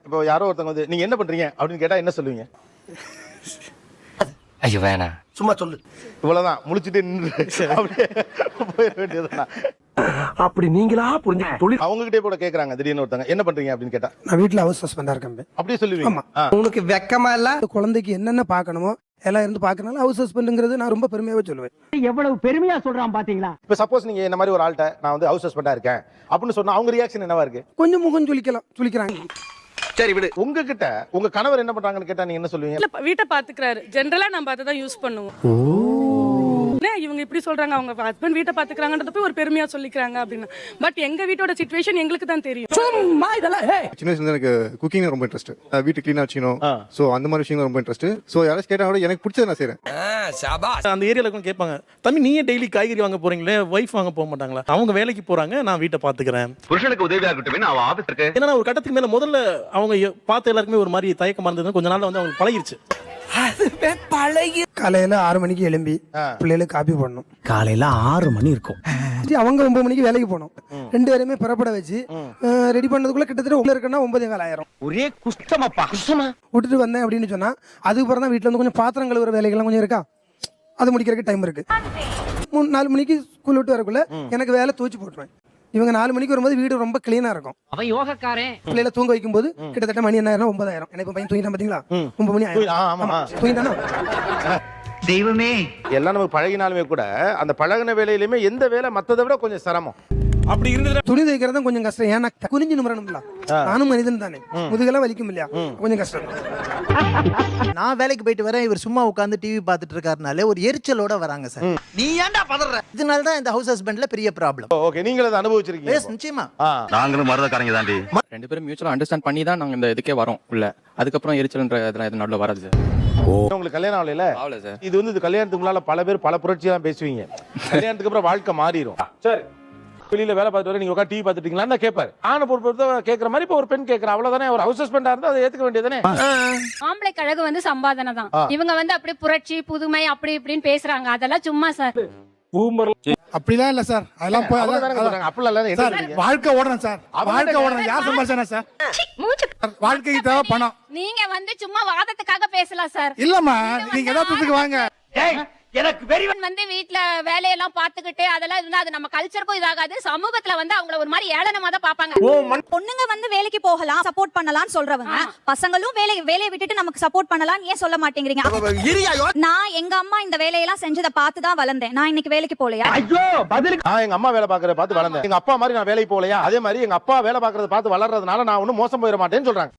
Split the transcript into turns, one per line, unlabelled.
இப்போ யாரோ ஒருத்தவங்க வந்து நீங்க என்ன பண்றீங்க அப்படின்னு கேட்டா என்ன சொல்லுவீங்க?
ஐயோ வேணாம்,
சும்மா சொல்லு.
இவ்வளவுதான், முழிச்சிட்டு நின்று அப்படியே போயிட வேண்டியதுதான்.
அப்படி நீங்களா புரிஞ்சு தொழில்
அவங்க கிட்டே கூட கேக்குறாங்க திடீர்னு ஒருத்தவங்க என்ன பண்றீங்க அப்படின்னு கேட்டா
நான் வீட்டுல ஹவுஸ் ஹஸ்பண்டா இருக்கேன்.
அப்படியே சொல்லுவீங்க?
உனக்கு வெக்கமா இல்ல?
குழந்தைக்கு என்னென்ன பார்க்கணுமோ எல்லாம் இருந்து பார்க்கறனால ஹவுஸ் ஹஸ்பண்டுங்கிறது நான் ரொம்ப பெருமையாவே சொல்லுவேன்.
எவ்வளவு பெருமையா சொல்றான் பாத்தீங்களா?
இப்ப சப்போஸ் நீங்க இந்த மாதிரி ஒரு ஆள்கிட்ட நான் வந்து ஹவுஸ் ஹஸ்பண்டா இருக்கேன் அப்படின்னு சொன்னா அவங்க ரியாக்ஷன் என்னவா இருக்கு?
கொஞ்சம் முகம் சுளிக்கிறாங்க.
சரி விடு. உங்ககிட்ட உங்க கணவர் என்ன பண்றாங்கன்னு கேட்டா நீங்க என்ன சொல்லுவீங்க?
இல்ல வீட்டை பாத்துக்கிறாரு. ஜெனரலா நம்ம அதை தான் யூஸ் பண்ணுவோம். என்ன இவங்க இப்படி சொல்றாங்க, அவங்க ஹஸ்பண்ட் வீட்டை பாத்துக்கிறாங்கன்றத போய் ஒரு பெருமையா சொல்லிக்கிறாங்க அப்படின்னு. பட் எங்க வீட்டோட சிச்சுவேஷன் எங்களுக்கு தான் தெரியும்.
சும்மா இதெல்லாம்
சின்ன வயசுல எனக்கு குக்கிங் ரொம்ப இன்ட்ரெஸ்ட். வீட்டு கிளீனா வச்சுக்கணும். சோ அந்த மாதிரி விஷயங்கள் ரொம்ப இன்ட்ரெஸ்ட். சோ யாராச்சும் கேட்டா கூட எனக்கு பிடிச்சதை நான் செய்றேன்.
அந்த ஏரியால கேட்பாங்க, தம்பி நீயே டெய்லி காய்கறி வாங்க போறீங்களே, ஒய்ஃப் வாங்க போக மாட்டாங்களா? அவங்க வேலைக்கு போறாங்க, நான் வீட்டை பாத்துக்கிறேன்.
புருஷனுக்கு உதவியா இருக்கட்டும் அவ ஆபீஸ் இருக்கு.
ஏன்னா ஒரு கட்டத்துக்கு மேல முதல்ல அவங்க பார்த்த எல்லாருக்குமே ஒரு மாதிரி தயக்கமா இருந்தது. கொஞ்ச நாள்ல வந்து அவங்களுக்கு பழகிருச்சு.
காலையில 6 மணிக்கு எழும்பி பிள்ளைகளுக்கு காபி பண்ணணும்.
காலையில 6 மணி இருக்கும்.
அவங்க 9 மணிக்கு வேலைக்கு போகணும். 2 பேருமே புறப்பட வச்சு ரெடி பண்ணதுக்குள்ள கிட்டத்தட்ட உள்ள இருக்குன்னா 9:15 ஆயிரும்.
ஒரே குஷ்டமாப்பா குஷ்டமா.
விட்டுட்டு வந்தேன் அப்படின்னு சொன்னா அதுக்கப்புறம் தான் வீட்டுல வந்து கொஞ்சம் பாத்திரம் கழுவுற வேலைகள்லாம் கொஞ்சம் இருக்கா, அது முடிக்கிறதுக்கு டைம் இருக்கு. 3-4 மணிக்கு ஸ்கூல் விட்டு வரக்குள்ள எனக்கு வேலை தூச்சி போட்டுருவேன். இவங்க 4 மணிக்கு வரும்போது வீடு ரொம்ப கிளீனா இருக்கும்.
அவன் யோகக்காரன்.
பிள்ளைல தூங்க வைக்கும் போது கிட்டத்தட்ட மணி என்ன ஆயிரம்? 9 ஆயிரம். எனக்கு பையன் தூங்கிட்டான் பாத்தீங்களா? 9 மணி ஆயிரம். தூங்கிட்டானா?
தெய்வமே.
எல்லாம் நமக்கு பழகினாலுமே கூட அந்த பழகின வேலையிலுமே எந்த வேலை மத்ததை விட கொஞ்சம் சிரமம்.
அப்படி இருந்தது
துணி தைக்கிறதும் கொஞ்சம் கஷ்டம். ஏன்னா குனிஞ்சு நிமிரணும்ல, நானும் மனிதன் தானே, முதுகெல்லாம் வலிக்கும் இல்லையா, கொஞ்சம் கஷ்டம்.
நான் வேலைக்கு போயிட்டு வரேன், இவர் சும்மா உட்கார்ந்து டிவி பார்த்துட்டு இருக்காருனாலே ஒரு எரிச்சலோட வராங்க சார்.
நீ ஏன்டா பதற?
இதனால தான் இந்த ஹவுஸ் ஹஸ்பண்ட்ல பெரிய ப்ராப்ளம்.
ஓகே, நீங்களும் அதை அனுபவிச்சிருக்கீங்க?
நிச்சயமா.
நாங்களும் மரதக்காரங்க தாண்டி.
ரெண்டு பேரும் மியூச்சுவலா அண்டர்ஸ்டாண்ட் பண்ணி தான் நாங்க இந்த இதுக்கே வரோம் உள்ள. அதுக்கப்புறம் எரிச்சல்ன்ற இதெல்லாம் எதுவும் நடுவில் வராது சார்.
உங்களுக்கு கல்யாணம் ஆகல?
ஆகல சார்.
இது வந்து கல்யாணத்துக்கு முன்னால பல பேர் பல புரட்சியெல்லாம் பேசுவீங்க. கல்யாணத்துக்கு அப்புறம் வாழ்க்கை மாறிடும். சரி, வெளியில வேலை பார்த்துட்டு வர நீங்க உட்காந்து டிவி பார்த்துட்டீங்களான்னு கேட்பாரு. ஆன பொறுத்த கேட்கற மாதிரி இப்ப ஒரு பெண் கேட்கற அவ்வளவுதானே. ஒரு ஹவுஸ் ஹஸ்பண்டா இருந்தா அதை ஏத்துக்க வேண்டியதானே.
ஆம்பளை கழகு வந்து சம்பாதனை தான். இவங்க வந்து அப்படியே புரட்சி புதுமை அப்படி இப்படின்னு பேசுறாங்க. அதெல்லாம் சும்மா சார்.
அப்படிலாம் இல்ல சார். அதெல்லாம்
அப்பெல்லாம்
சார் வாழ்க்கை ஓடணும் சார். வாழ்க்கை ஓடணும். யார் சம்பாதிச்சானா சார்? வாழ்க்கைக்கு தேவை பணம்.
நீங்க வந்து சும்மா வாதத்துக்காக பேசலாம் சார்.
இல்லம்மா, நீங்க யதார்த்தத்துக்கு வாங்க.
எனக்கு வெறி
வந்து வீட்ல வேலையெல்லாம் பாத்துக்கிட்டு அதெல்லாம் இருந்தா அது நம்ம கல்ச்சருக்கும் இதாகாது. சமூகத்துல வந்து அவங்கள ஒரு மாதிரி ஏளனமா தான் பாப்பாங்க.
பொண்ணுங்க வந்து வேலைக்கு போகலாம், சப்போர்ட் பண்ணலாம்னு சொல்றவங்க பசங்களும் வேலையை விட்டுட்டு நமக்கு சப்போர்ட் பண்ணலாம் ஏன் சொல்ல மாட்டேங்கிறீங்க? நான் எங்க அம்மா இந்த வேலையெல்லாம் செஞ்சதை பார்த்து தான் வளர்ந்தேன். நான் இன்னைக்கு வேலைக்கு போலையா?
ஐயோ பதிலுக்கு.
நான் எங்க அம்மா வேலை பாக்குறத பார்த்து வளர்ந்தேன். எங்க அப்பா மாதிரி நான் வேலைக்கு போலையா? அதே மாதிரி எங்க அப்பா வேலை பாக்குறத பார்த்து வளர்றதுனால நான் ஒன்னும் மோசம் போயிட மாட்டேன்னு சொல்றாங்க.